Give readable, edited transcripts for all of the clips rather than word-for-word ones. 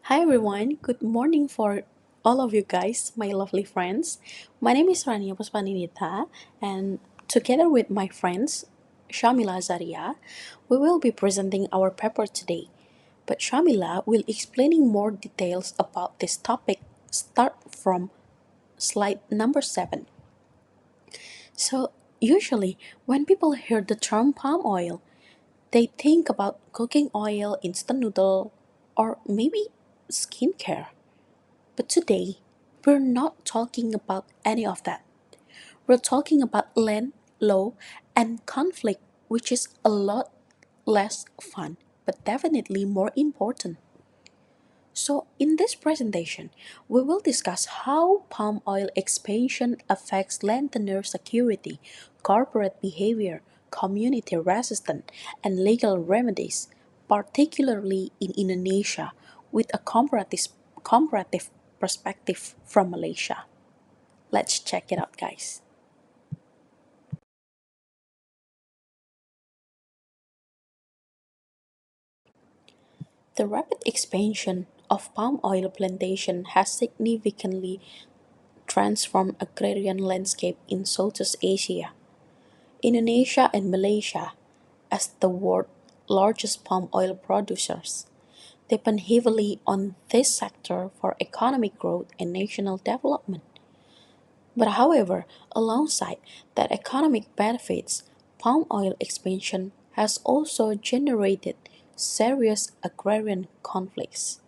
Hi everyone, good morning for all of you guys, my lovely friends. My name is Rania Puspanindita, and together with my friends Shamila Azharia, we will be presenting our paper today. But Shamila will explaining more details about this topic. Start from slide number 7. So, usually when people hear the term palm oil, they think about cooking oil, instant noodle, or maybe skincare. But today, we're not talking about any of that. We're talking about land, law, and conflict, which is a lot less fun, but definitely more important. So, in this presentation, we will discuss how palm oil expansion affects land tenure security, corporate behavior, community resistance, and legal remedies, particularly in Indonesia, with a comparative perspective from Malaysia. Let's check it out, guys. The rapid expansion of palm oil plantation has significantly transformed agrarian landscape in Southeast Asia. Indonesia and Malaysia, as the world's largest palm oil producers, depend heavily on this sector for economic growth and national development. But however, alongside that economic benefits, palm oil expansion has also generated serious agrarian conflicts.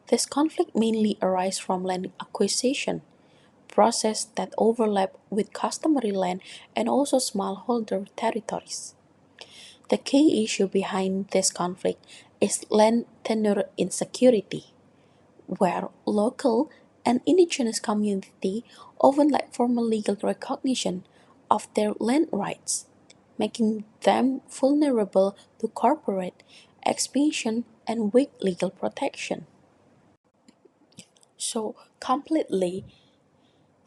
This conflict mainly arises from land acquisition, process that overlap with customary land and also smallholder territories. The key issue behind this conflict is land tenure insecurity, where local and indigenous community often lack formal legal recognition of their land rights, making them vulnerable to corporate expansion and weak legal protection. So completely,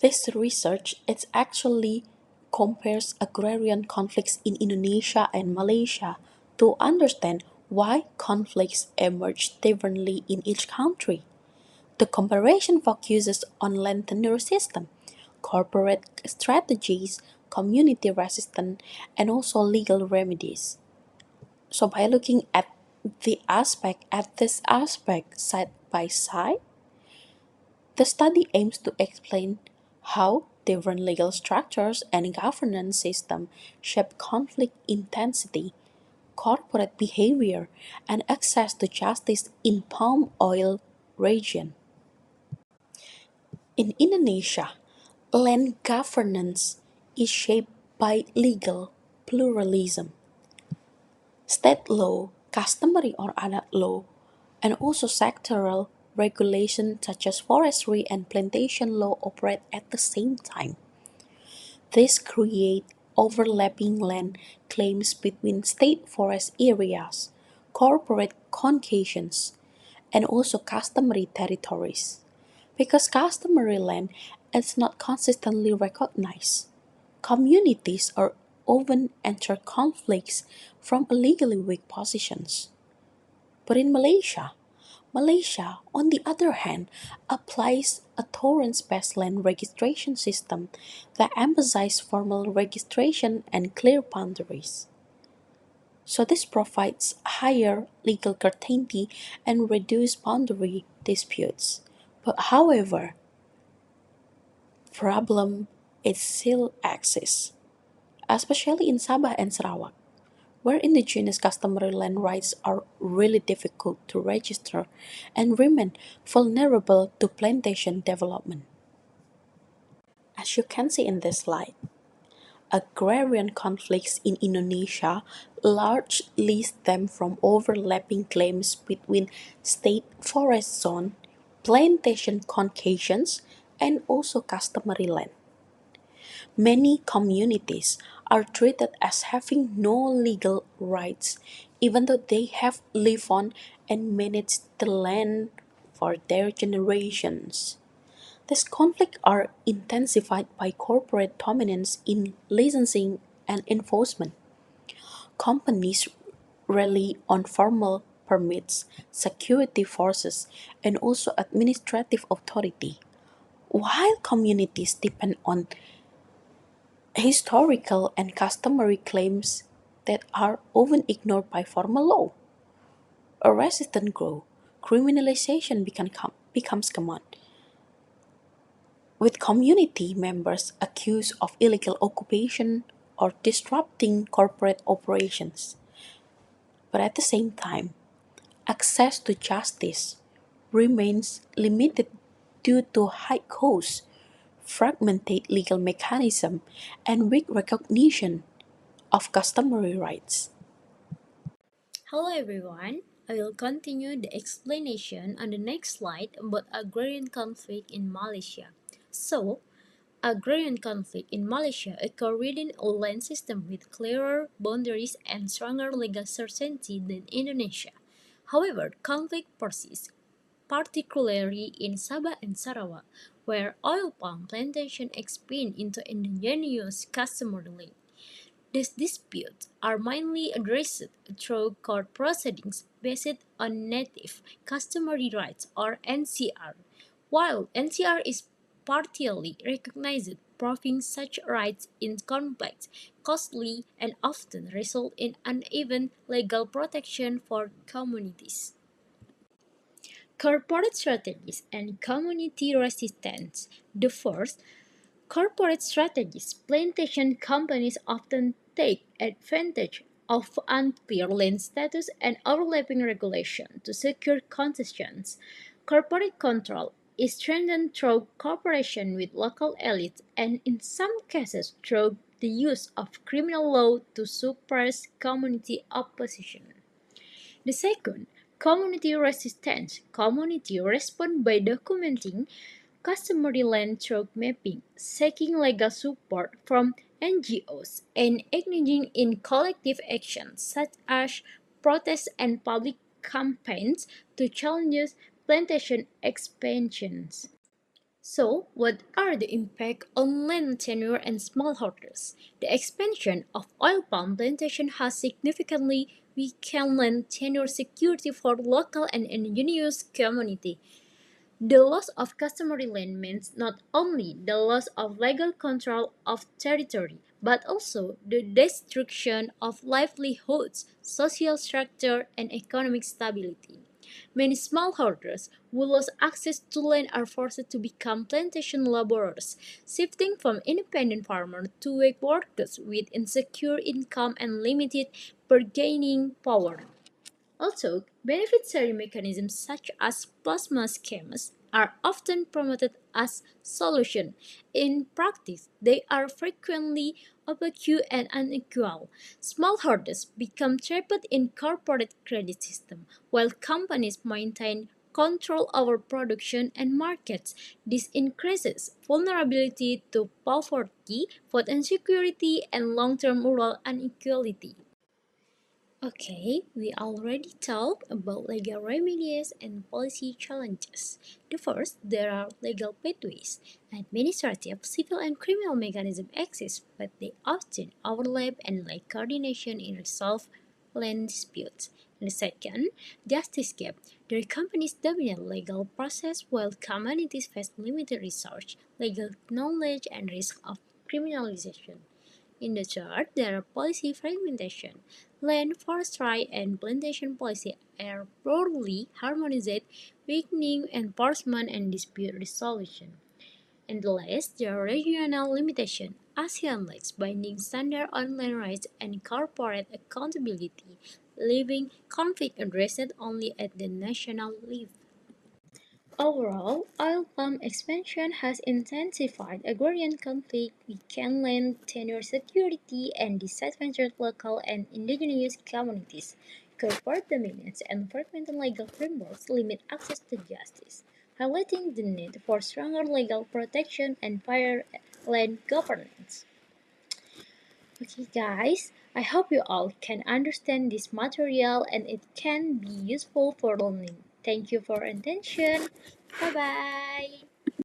this research it actually compares agrarian conflicts in Indonesia and Malaysia to understand why conflicts emerge differently in each country. The comparison focuses on land tenure system, corporate strategies, community resistance, and also legal remedies. So by looking at this aspect side by side, the study aims to explain how different legal structures and governance systems shape conflict intensity, corporate behavior, and access to justice in palm oil region. In Indonesia, land governance is shaped by legal pluralism, state law, customary or adat law, and also sectoral regulations such as forestry and plantation law operate at the same time. This creates overlapping land claims between state forest areas, corporate concessions, and also customary territories. Because customary land is not consistently recognized, communities are often enter conflicts from legally weak positions. But in Malaysia, on the other hand, applies a torrents-based land registration system that emphasizes formal registration and clear boundaries. So this provides higher legal certainty and reduced boundary disputes. But however, problem is still exists, especially in Sabah and Sarawak, where indigenous customary land rights are really difficult to register and remain vulnerable to plantation development. As you can see in this slide, agrarian conflicts in Indonesia largely stem from overlapping claims between state forest zone, plantation concessions, and also customary land. Many communities are treated as having no legal rights even though they have lived on and managed the land for their generations. These conflicts are intensified by corporate dominance in licensing and enforcement. Companies rely on formal permits, security forces, and also administrative authority. While communities depend on historical and customary claims that are often ignored by formal law, a resistance grows, criminalization becomes common, with community members accused of illegal occupation or disrupting corporate operations. But at the same time, access to justice remains limited due to high costs, fragmented legal mechanism, and weak recognition of customary rights. Hello everyone. I will continue the explanation on the next slide about agrarian conflict in Malaysia. So, agrarian conflict in Malaysia occur within a land system with clearer boundaries and stronger legal certainty than Indonesia. However, conflict persists, particularly in Sabah and Sarawak, where oil palm plantation expand into indigenous customary land. These disputes are mainly addressed through court proceedings based on native customary rights or NCR, while NCR is partially recognized, proving such rights in complex, costly, and often result in uneven legal protection for communities. Corporate strategies and community resistance. The first, corporate strategies. Plantation companies often take advantage of unclear land status and overlapping regulation to secure concessions. Corporate control is strengthened through cooperation with local elites and in some cases through the use of criminal law to suppress community opposition. The second, community resistance. Community respond by documenting customary land through mapping, seeking legal support from NGOs, and engaging in collective actions such as protests and public campaigns to challenge plantation expansions. So, what are the impacts on land tenure and smallholders? The expansion of oil palm plantation has significantly weakened land tenure security for local and indigenous community. The loss of customary land means not only the loss of legal control of territory, but also the destruction of livelihoods, social structure, and economic stability. Many smallholders who lost access to land are forced to become plantation laborers, shifting from independent farmers to wage workers with insecure income and limited bargaining power. Also, benefit sharing mechanisms such as plasma schemes are often promoted as solution. In practice, they are frequently opaque and unequal. Smallholders become trapped in corporate credit system, while companies maintain control over production and markets. This increases vulnerability to poverty, food insecurity, and long-term rural inequality. Okay, we already talked about legal remedies and policy challenges. The first, there are legal pathways. Administrative, civil, and criminal mechanisms exist, but they often overlap and lack coordination in resolve land disputes. And the second, justice gap. There are companies dominant legal process while communities face limited resource, legal knowledge, and risk of criminalization. In the chart, there are policy fragmentation. Land, forestry, and plantation policy are broadly harmonized, weakening enforcement and dispute resolution. And the last, there are regional limitations. ASEAN lacks binding standards on land rights and corporate accountability, leaving conflict addressed only at the national level. Overall, oil palm expansion has intensified agrarian conflict, weakened land tenure security, and disadvantaged local and indigenous communities. Corporate dominance and fragmented legal frameworks limit access to justice, highlighting the need for stronger legal protection and fairer land governance. Okay, guys, I hope you all can understand this material and it can be useful for learning. Thank you for attention. Bye bye.